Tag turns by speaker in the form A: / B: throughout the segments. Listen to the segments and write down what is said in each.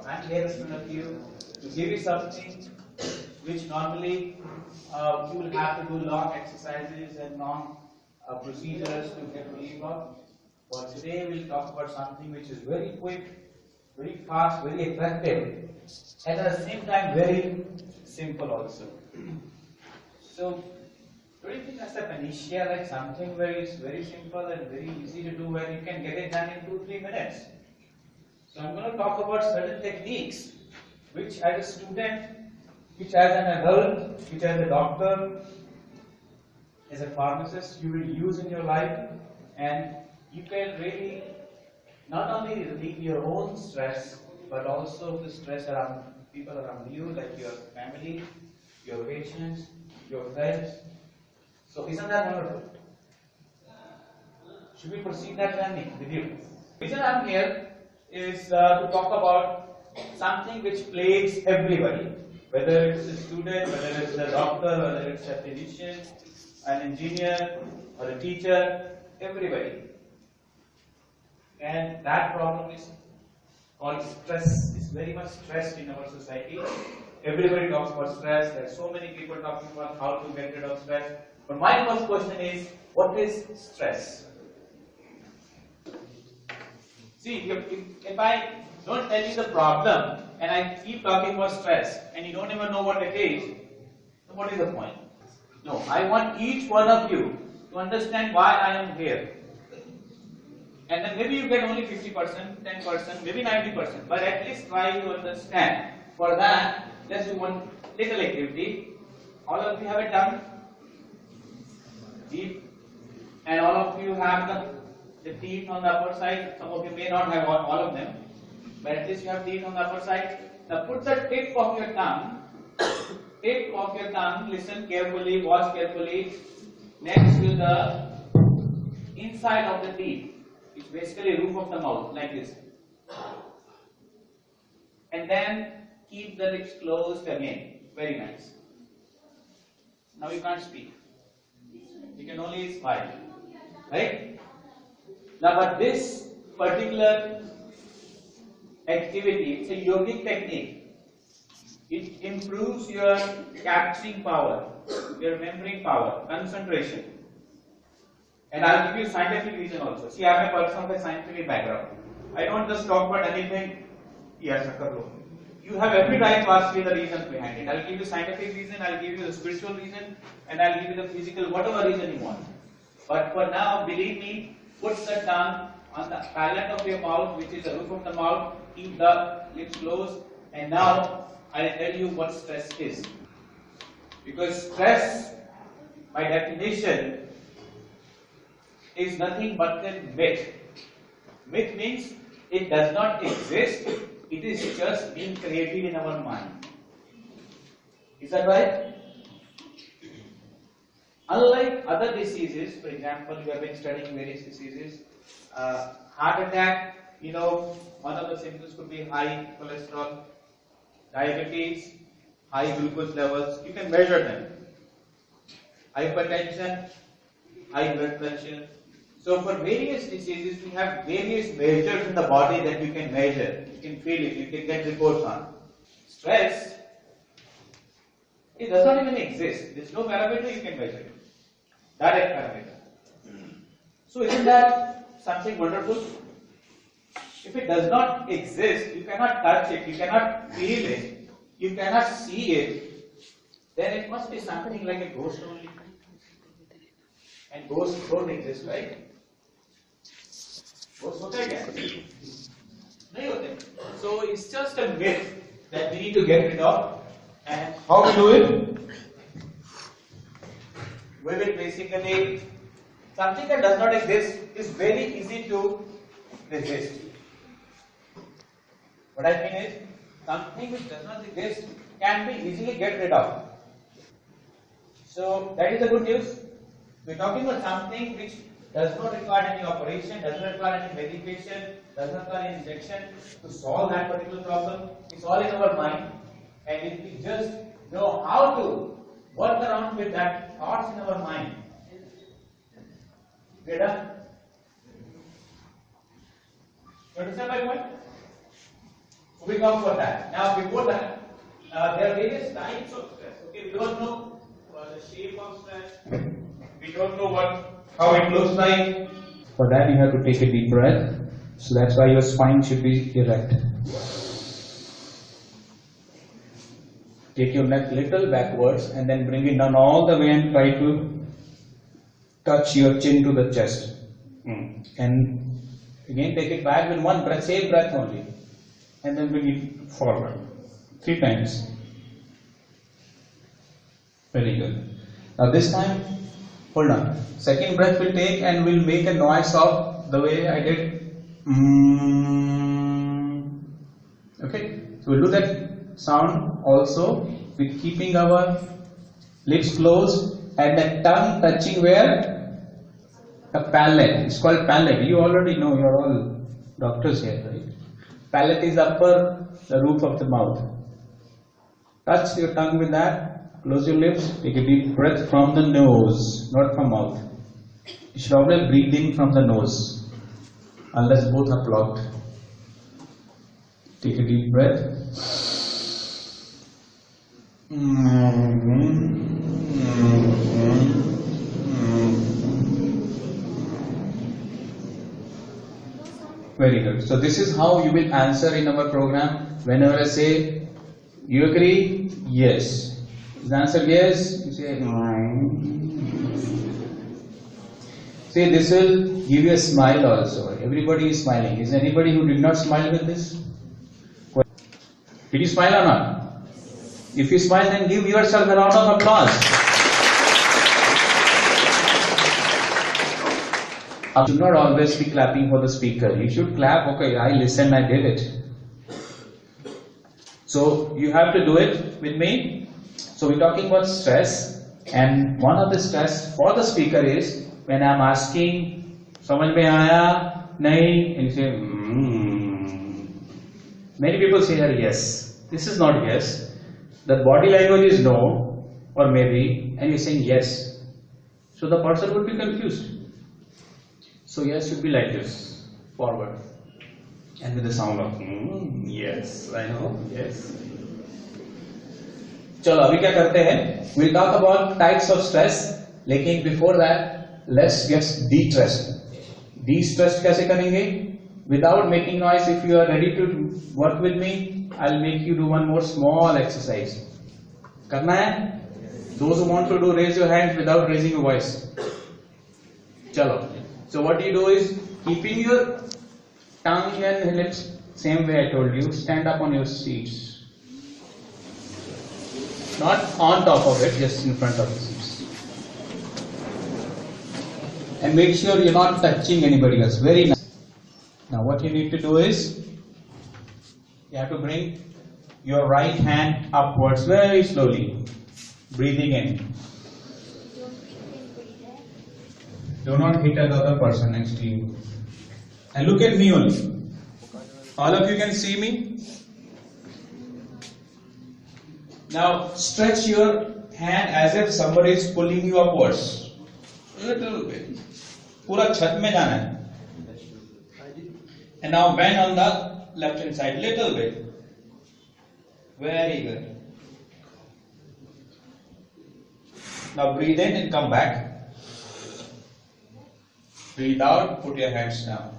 A: I'm here in front of you to give you something which normally you will have to do long exercises and long procedures to get relief of. But today we'll talk about something which is very quick, very fast, very effective, and at the same time very simple also. So, don't you think as a panacea, like something where it's very simple and very easy to do, where you can get it done in 2-3 minutes? So I'm going to talk about certain techniques which as a student, which as an adult, which as a doctor, as a pharmacist you will use in your life, and you can really not only relieve your own stress but also the stress around people around you, like your family, your patients, your friends. So isn't that wonderful? Should we proceed that journey with you? The reason I'm here is to talk about something which plagues everybody, whether it's a student, whether it's a doctor, whether it's a physician, an engineer, or a teacher, everybody. And that problem is called stress. It's very much stressed in our society. Everybody talks about stress. There are so many people talking about how to get rid of stress. But my first question is, what is stress? See, if I don't tell you the problem and I keep talking about stress and you don't even know what it is, then what is the point? No, I want each one of you to understand why I am here. And then maybe you get only 50%, 10%, maybe 90%, but at least try to understand. For that, let's do one little activity. All of you have it done? Deep. And all of you have the teeth on the upper side. Some of you may not have all of them, but at least you have teeth on the upper side. Now put the tip of your tongue, listen carefully, watch carefully, next to the inside of the teeth. It's basically roof of the mouth, like this. And then keep the lips closed again. Very nice. Now you can't speak. You can only smile. Right? Now, but this particular activity, it's a yogic technique. It improves your capturing power, your remembering power, concentration. And I'll give you scientific reason also. See, I'm a person of a scientific background. I don't just talk about anything. Yes, you have every right to ask me the reasons behind it. I'll give you scientific reason, I'll give you the spiritual reason, and I'll give you the physical, whatever reason you want. But for now, believe me, put the tongue on the palate of your mouth, which is the roof of the mouth, keep the lips closed, and now I'll tell you what stress is. Because stress, by definition, is nothing but a myth. Myth means it does not exist, it is just being created in our mind. Is that right? Unlike other diseases, for example, you have been studying various diseases, heart attack, one of the symptoms could be high cholesterol, diabetes, high glucose levels, you can measure them. Hypertension, high blood pressure. So for various diseases, we have various measures in the body that you can measure. You can feel it, you can get reports on. Stress, it does not even exist. There is no parameter you can measure it. Direct parameter. So isn't that something wonderful? If it does not exist, you cannot touch it, you cannot feel it, you cannot see it, then it must be something like a ghost only. And ghosts don't exist, right? Ghosts होते हैं क्या? नहीं होते. So it's just a myth that we need to get rid of. And how we do it? We will basically, something that does not exist is very easy to resist. What I mean is, something which does not exist can be easily get rid of. So that is the good news. We are talking about something which does not require any operation, does not require any medication, does not require any injection to solve that particular problem. It's all in our mind, and if we just know how to work around with that thoughts in our mind, we're done. You understand my point? We come for that. Now, before that, there are various types of stress. Okay, we don't know the shape of stress. We don't know how it looks like. For that, you have to take a deep breath. So that's why your spine should be erect. Take your neck little backwards and then bring it down all the way and try to touch your chin to the chest. And again take it back with one breath, same breath only. And then bring it forward. 3 times. Very good. Now this time, hold on. Second breath we'll take and we'll make a noise of the way I did. Okay. So we'll do that sound also with keeping our lips closed and the tongue touching where? A palate. It's called palate. You already know, you're all doctors here, right? Palate is the roof of the mouth. Touch your tongue with that. Close your lips. Take a deep breath from the nose, not from mouth. You should always breathe in from the nose, unless both are blocked. Take a deep breath. Very good. So this is how you will answer in our program. Whenever I say, you agree? Yes. Is the answer yes? You say, see, this will give you a smile also. Everybody is smiling. Is there anybody who did not smile with this? Did you smile or not? If you smile, then give yourself a round of applause. You should not always be clapping for the speaker. You should clap, okay, I listened, I did it. So you have to do it with me. So we're talking about stress, and one of the stress for the speaker is when I'm asking, "Samajh mein aaya? Nahi?" and you say, Many people say here yes. This is not yes. The body language is no or maybe, and you're saying yes. So the person would be confused. So yes should be like this, forward, and with the sound of yes, I know, yes. चलो अभी क्या करते हैं? We'll talk about types of stress. लेकिन before that, let's get de-stressed. De-stressed कैसे करेंगे? Without making noise. If you are ready to work with me, I'll make you do one more small exercise. करना है? Those who want to do, raise your hand without raising your voice. चलो. So what you do is, keeping your tongue and lips same way I told you, stand up on your seats. Not on top of it, just in front of the seats. And make sure you're not touching anybody else. Very nice. Now what you need to do is, you have to bring your right hand upwards very slowly. Breathing in. Do not hit another person next to you. And look at me only. All of you can see me. Now stretch your hand as if somebody is pulling you upwards. Little bit. Pura chhat mein jana hai. And now bend on the left hand side. Little bit. Very good. Now breathe in and come back. Breathe out, put your hands down.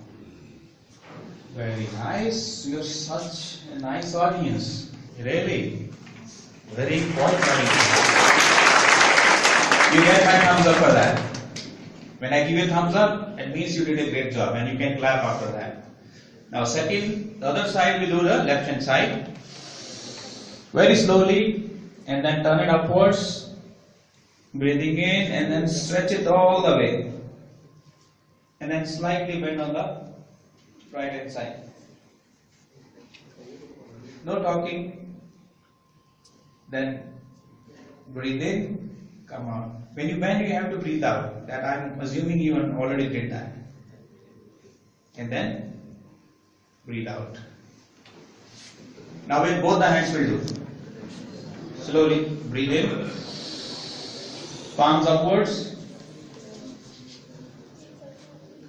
A: Very nice. You're such a nice audience. Really. Very important audience. You get my thumbs up for that. When I give you a thumbs up, it means you did a great job and you can clap after that. Now second, the other side we do the left hand side. Very slowly and then turn it upwards. Breathing in and then stretch it all the way. And then slightly bend on the right hand side. No talking. Then breathe in, come out. When you bend, you have to breathe out. That I'm assuming you already did that. And then breathe out. Now with both the hands we'll do. Slowly breathe in. Palms upwards.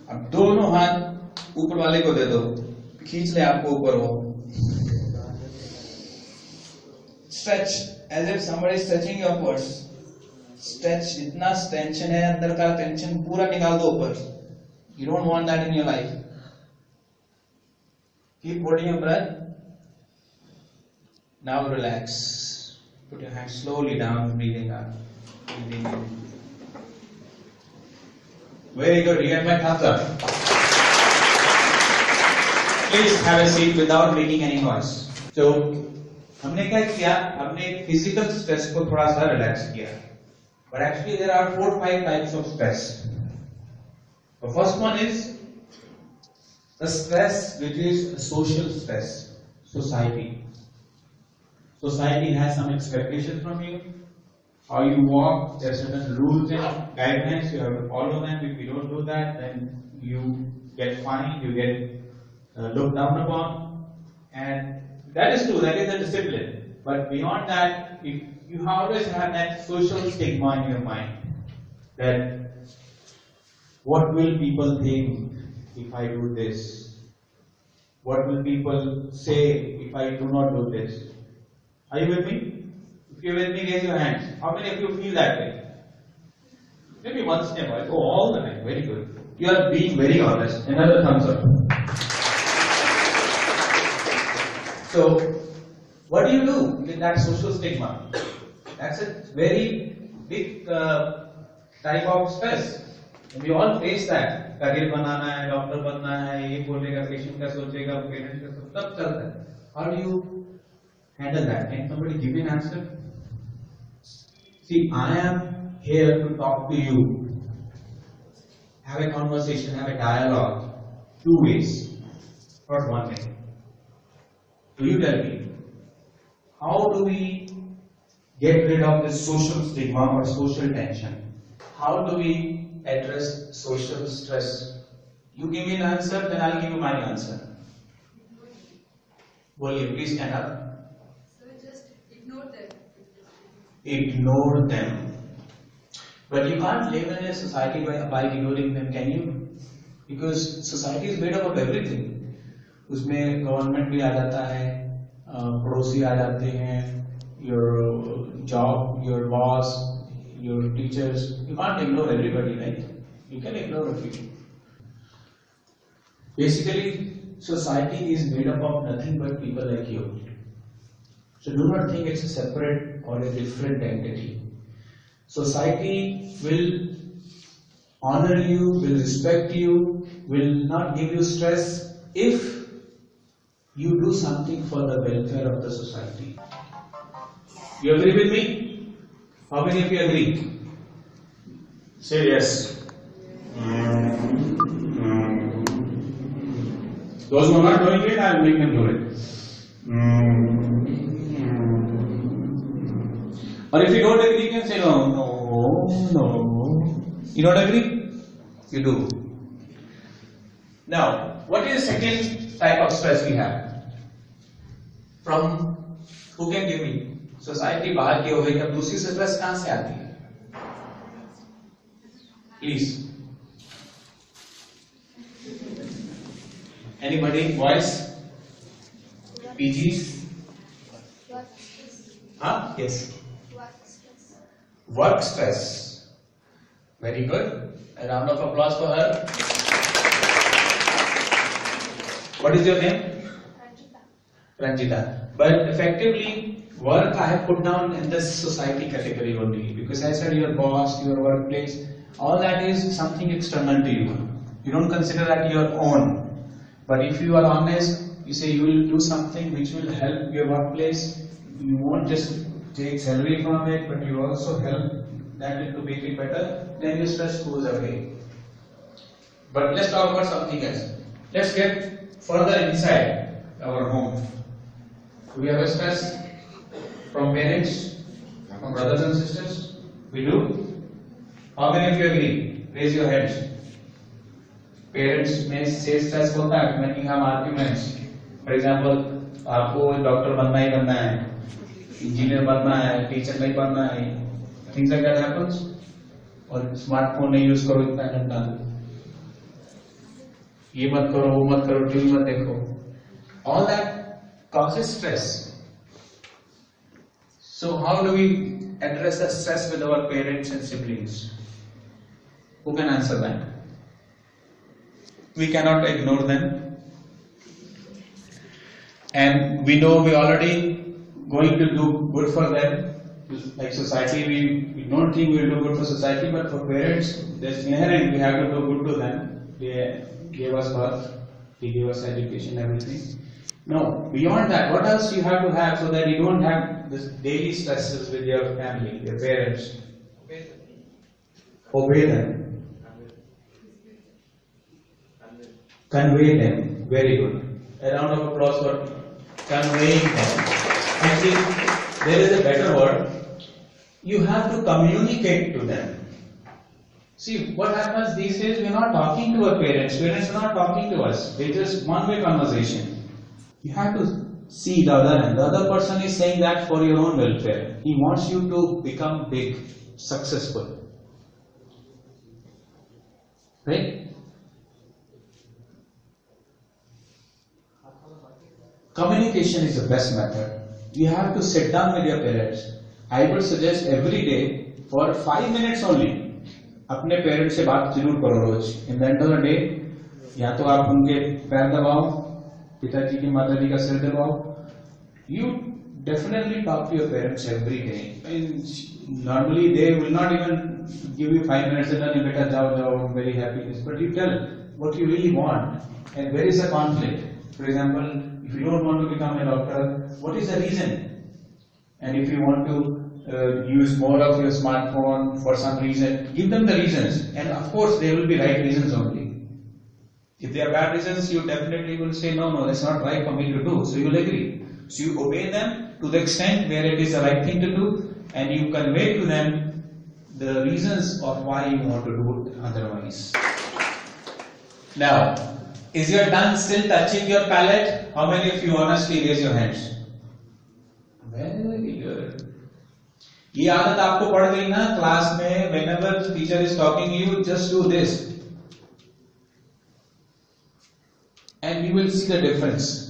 A: अब दोनों हाथ ऊपर वाले को दे दो, खींच ले आपको ऊपर वो.
B: stretch as if somebody is stretching your purse. Stretch, जितना tension है अंदर का tension पूरा निकाल दो ऊपर. You don't want that in your life. Keep holding your breath. Now relax. Put your hands slowly down, breathing out. Breathing in. Very good. You get my thumbs up. Please have a seat without making any noise. So, हमने क्या किया? हमने physical stress को थोड़ा सा relax किया. But actually there are 4 or 5 types of stress. The first one is the stress which is social stress. Society. Society has some expectations from you. How you walk, there are certain rules and guidelines, you have to follow them. If you don't do that, then you get fined, you get looked down upon. And that is true, that is a discipline. But beyond that, if you always have that social stigma in your mind, that what will people think if I do this? What will people say if I do not do this? Are you with me? If you're with me, raise your hands. How many of you feel that way? Maybe once in a while. Oh, all the time. Very good. You are being very honest. Another thumbs up. So, what do you do with that social stigma? That's a very big type of stress. And we all face that. Career बनाना है, doctor बनना है, ये बोलेगा, patient का सोचेगा, parent का सोचेगा, सब चलता है. How do you handle that? Can somebody give me an answer? See, I am here to talk to you. Have a conversation, have a dialogue. 2 ways, not 1 way. So you tell me, how do we get rid of this social stigma or social tension? How do we address social stress? You give me an answer, then I'll give you my answer. Bolliye, please stand up.
C: So just ignore them.
B: Ignore them. But you can't live in a society by ignoring them, can you? Because society is made up of everything. उसमें government भी आ जाता है, पड़ोसी आ जाते हैं, your job, your boss, your teachers. You can't ignore everybody, right? You can ignore a few. Basically, society is made up of nothing but people like you. So do not think it's a separate or a different entity. Society will honor you, will respect you, will not give you stress if you do something for the welfare of the society. You agree with me? How many of you agree? Say yes. Those who are not doing it, I will make them do it. Or if you don't agree, you can say no. You don't agree? You do. Now, what is the second type of stress we have? From, who can give me? Society बाहर की हो गई, अब दूसरी stress कहाँ से आती है? Please. Anybody? Voice? PGs? Huh? Yes. Work stress. Very good. A round of applause for her. What is your name? Ranjita. But effectively, work I have put down in this society category only, because I said your boss, your workplace, all that is something external to you. You don't consider that your own. But if you are honest, you say you will do something which will help your workplace. You won't just take salary from it, but you also help that to make it better, then your stress goes away. But let's talk about something else. Let's get further inside our home. Do we have a stress from parents, from brothers and sisters? We do? How many of you agree? Raise your hands. Parents में से stress होता है when you have arguments. For example, आपको doctor बनना ही बनना है, engineer बनना है, टीचर नहीं बनना है. Things like that happens. और स्मार्टफोन नहीं यूज करो इतना घंटा. ये मत करो, वो मत करो, टीवी मत देखो. All that causes stress. So how do we address the stress with our parents and siblings? Who can answer that? We cannot ignore them. And we know we already going to do good for them. Like society, we don't think we will do good for society, but for parents, there's inherent we have to do good to them. They gave us birth, they gave us education, everything. No, beyond that, what else you have to have so that you don't have this daily stresses with your family, your parents? Obey them. Convey them. Very good. A round of applause for conveying them. Actually, there is a better word. You have to communicate to them. See, what happens these days, we're not talking to our parents. Parents are not talking to us. They just one-way conversation. You have to see the other end. The other person is saying that for your own welfare. He wants you to become big, successful. Right? Communication is the best method. You have to sit down with your parents. I would suggest every day for 5 minutes only. अपने parents से बात जरूर करो रोज. In the end of the day, या तो आप उनके पैर दबाओ, पिताजी की माताजी का सिर दबाओ. You definitely talk to your parents every day. And normally they will not even give you 5 minutes and then beta jao jao, I'm very happy. But you tell what you really want and where is the conflict. For example, if you don't want to become a doctor, what is the reason? And if you want to use more of your smartphone for some reason, give them the reasons. And of course, they will be right reasons only. If they are bad reasons, you definitely will say, no, that's not right for me to do. So you will agree. So you obey them to the extent where it is the right thing to do, and you convey to them the reasons of why you want to do it otherwise. Now, is your tongue still touching your palate? How many of you honestly raise your hands? Very good. ये आदत आपको पड़ गई ना class में, whenever the teacher is talking you, just do this. And you will see the difference.